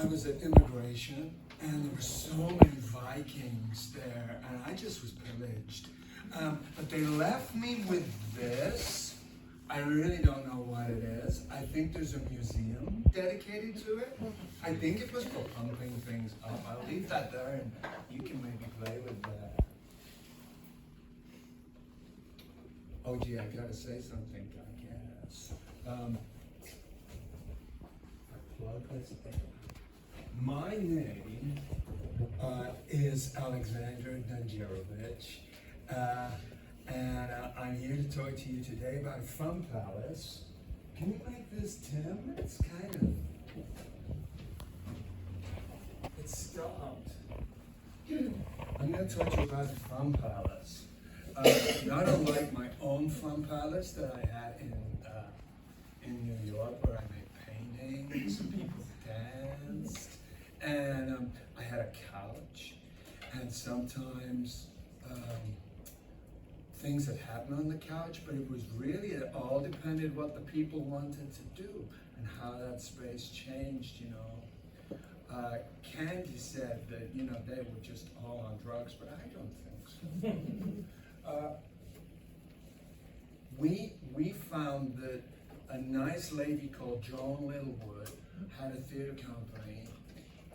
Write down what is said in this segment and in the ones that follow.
I was at immigration, and there were so many Vikings there, and I just was pillaged. But they left me with this. I really don't know what it is. I think there's a museum dedicated to it. I think it was for pumping things up. I'll leave that there, and you can maybe play with that. Oh gee, I gotta say something, I guess. Plug this in. My name is Aleksandar Dundjerovic, and I'm here to talk to you today about a fun palace. Can you make this, Tim? It's kind of... It's stopped. I'm going to talk to you about the fun palace. Not unlike my own fun palace that I had in New York, where I made paintings and people danced, and I had a couch, and sometimes things that happened on the couch, but it was really, it all depended what the people wanted to do and how that space changed, you know. Candy said that, you know, they were just all on drugs, but I don't think so. We found that a nice lady called Joan Littlewood had a theater company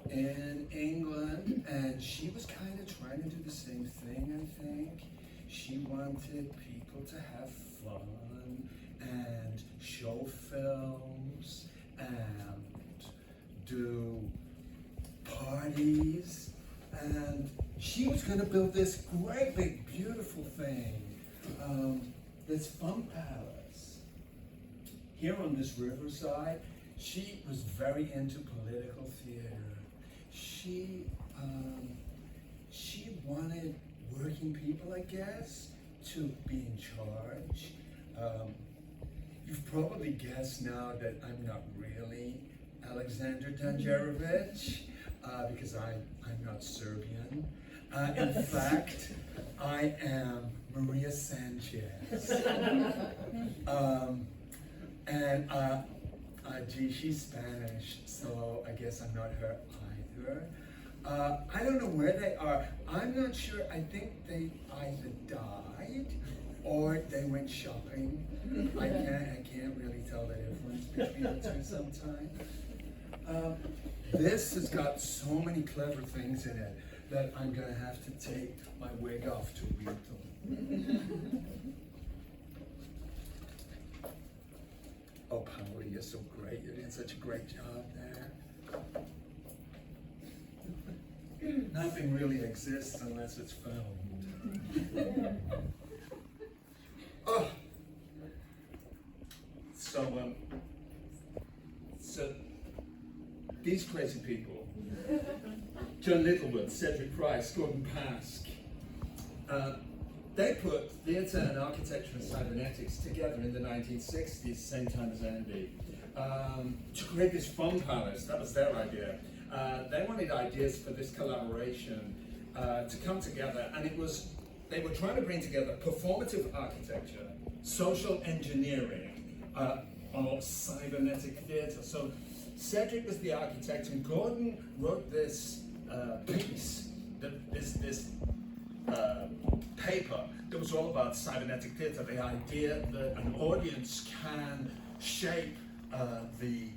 in England, and she was kind of trying to do the same thing, I think. She wanted people to have fun and show films and do parties, and she was going to build this great big beautiful thing, this fun palace here on this riverside. She was very into political theater. She wanted working people, I guess, to be in charge. You've probably guessed now that I'm not really Aleksandar Dundjerovic, because I'm not Serbian. In fact, I am Maria Sanchez. Gee, she's Spanish, so I guess I'm not her either. I don't know where they are. I'm not sure. I think they either died or they went shopping. I can't really tell the difference between the two sometimes. This has got so many clever things in it that I'm going to have to take my wig off to read them. Oh, Paoli, you're so great. You're doing such a great job there. Nothing really exists unless it's filmed. Oh. So these crazy people, John Littlewood, Cedric Price, Gordon Pask, they put theatre and architecture and cybernetics together in the 1960s, same time as Andy, to create this fun palace. That was their idea. They wanted ideas for this collaboration to come together, and they were trying to bring together performative architecture, social engineering, or cybernetic theatre. So Cedric was the architect, and Gordon wrote this piece, this paper that was all about cybernetic theatre, the idea that an audience can shape the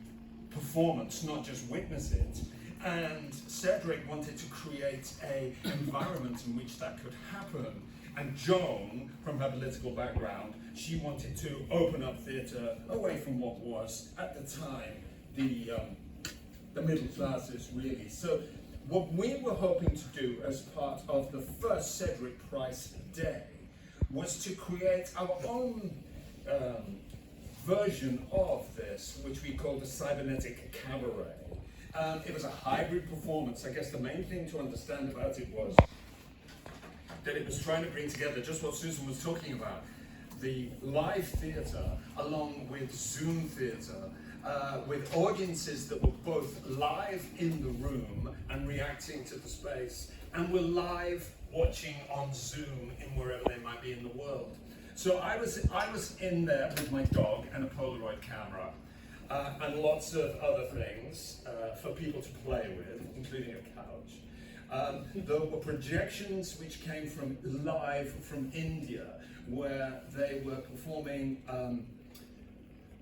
performance, not just witness it. And Cedric wanted to create an environment in which that could happen. And Joan, from her political background, she wanted to open up theatre away from what was, at the time, the middle classes, really. So what we were hoping to do as part of the first Cedric Price Day was to create our own version of this, which we call the Cybernetic Cabaret. It was a hybrid performance. I guess the main thing to understand about it was that it was trying to bring together just what Susan was talking about, the live theatre along with Zoom theatre, with audiences that were both live in the room and reacting to the space, and were live watching on Zoom in wherever they might be in the world. So I was in there with my dog and a Polaroid camera, and lots of other things for people to play with, including a couch. There were projections which came from live from India, where they were performing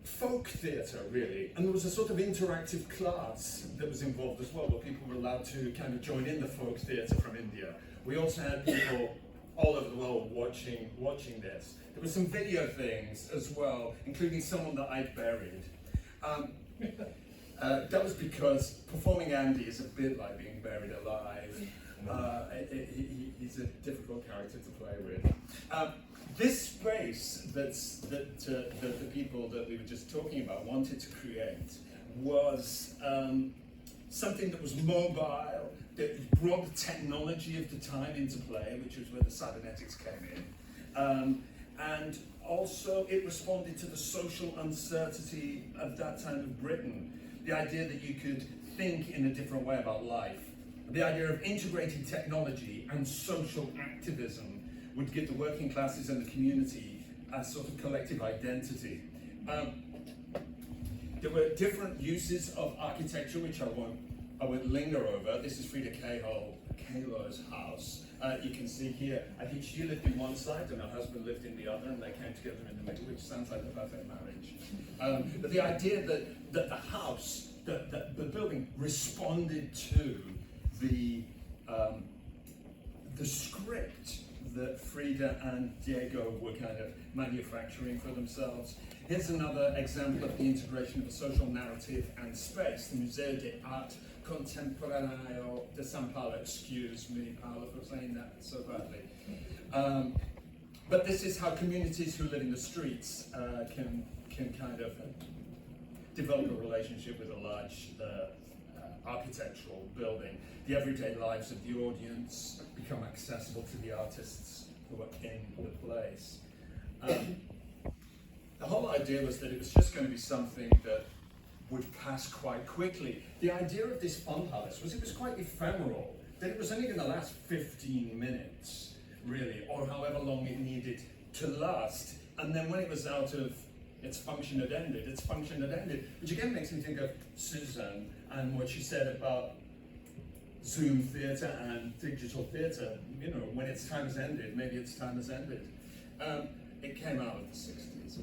folk theatre, really, and there was a sort of interactive class that was involved as well, where people were allowed to kind of join in the folk theatre from India. We also had people all over the world watching this. There were some video things as well, including someone that I'd buried. That was because performing Andy is a bit like being buried alive. He's a difficult character to play with. This space that the people that we were just talking about wanted to create was something that was mobile, that brought the technology of the time into play, which was where the cybernetics came in. And also it responded to the social uncertainty of that time of Britain. The idea that you could think in a different way about life. The idea of integrating technology and social activism would give the working classes and the community a sort of collective identity. There were different uses of architecture, which I won't linger over. This is Frida Kahlo's house. You can see here, I think she lived in one side and her husband lived in the other, and they came together in the middle, which sounds like the perfect marriage. But the idea that the house, the building responded to the script that Frida and Diego were kind of manufacturing for themselves. Here's another example of the integration of a social narrative and space, the Museo de Arte Contemporáneo de São Paulo. Excuse me, Paolo, for saying that so badly. But this is how communities who live in the streets can kind of develop a relationship with a large architectural building. The everyday lives of the audience become accessible to the artists who are in the place. The whole idea was that it was just going to be something that would pass quite quickly. The idea of this fun palace was it was quite ephemeral, that it was only going to last 15 minutes, really, or however long it needed to last. And then when it was out of its function had ended, which again makes me think of Susan and what she said about Zoom theatre and digital theatre. You know, when its time has ended, maybe its time has ended. It came out of the 60s.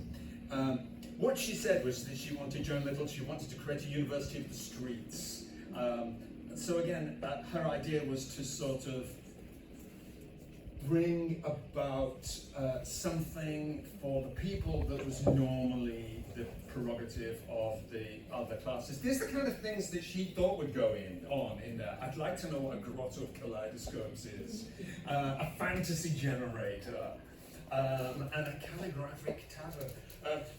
What she said was that she wanted, Joan Little, she wanted to create a university of the streets. So again, her idea was to sort of bring about something for the people that was normally the prerogative of the other classes. These are the kind of things that she thought would go on in there. I'd like to know what a grotto of kaleidoscopes is, a fantasy generator, and a calligraphic tavern.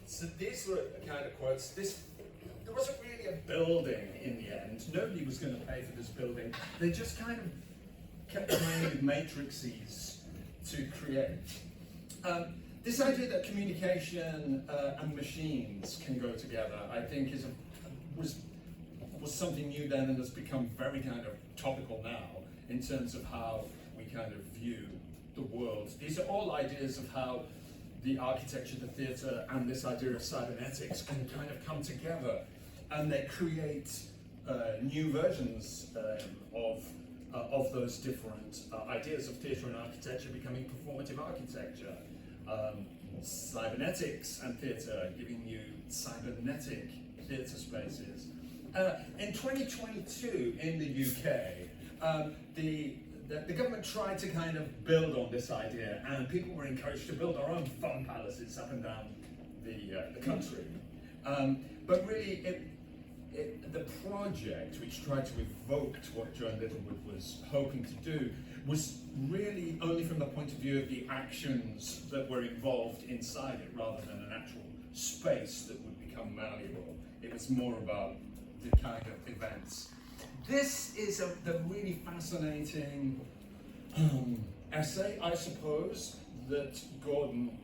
So these were kind of quotes. There wasn't really a building in the end. Nobody was going to pay for this building. They just kind of kept playing with matrices to create. This idea that communication and machines can go together, I think, was something new then and has become very kind of topical now in terms of how we kind of view the world. These are all ideas of how the architecture, the theatre, and this idea of cybernetics can kind of come together, and they create new versions of those different ideas of theatre and architecture becoming performative architecture. Cybernetics and theatre giving you cybernetic theatre spaces. In 2022 in the UK, the government tried to kind of build on this idea, and people were encouraged to build their own fun palaces up and down the country. But really, the project, which tried to evoke what Joan Littlewood was hoping to do, was really only from the point of view of the actions that were involved inside it, rather than an actual space that would become malleable. It was more about the kind of events. This is the really fascinating essay, I suppose, that Gordon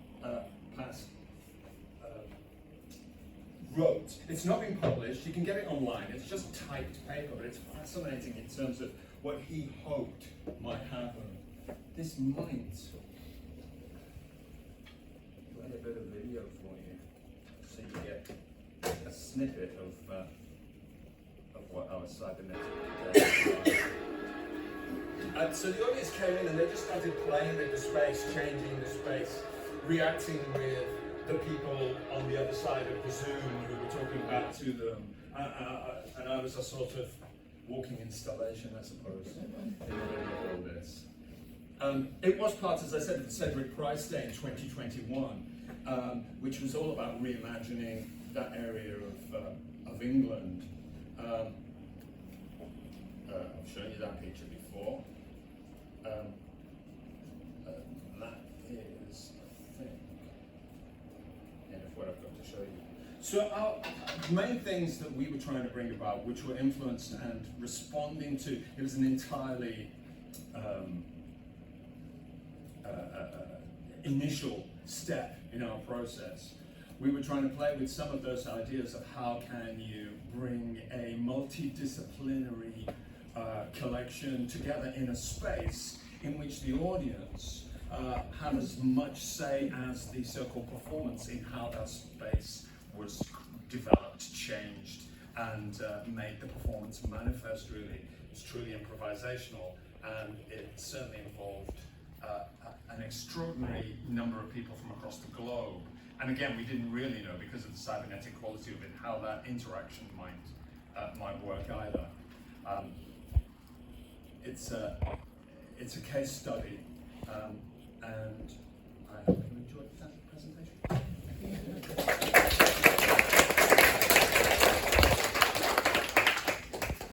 wrote. It's not been published, you can get it online, it's just typed paper, but it's fascinating in terms of what he hoped might happen. This might play a bit of video for you, so you get a snippet of what our cybernetic so the audience came in and they just started playing with the space, changing the space, reacting with the people on the other side of the Zoom who were talking back to them. And I was a sort of walking installation, I suppose, in the middle of all this. It was part, as I said, of the Cedric Price Day in 2021, which was all about reimagining that area of England. I've shown you that picture before. That is, I think, what I've got to show you. So our main things that we were trying to bring about, which were influenced and responding to, it was an entirely initial step in our process. We were trying to play with some of those ideas of how can you bring a multidisciplinary collection together in a space in which the audience had as much say as the so-called performance in how that space was developed, changed, and made the performance manifest. Really, it's truly improvisational, and it certainly involved an extraordinary number of people from across the globe. And again, we didn't really know, because of the cybernetic quality of it, how that interaction might work either. It's a case study, and I hope you enjoyed that presentation.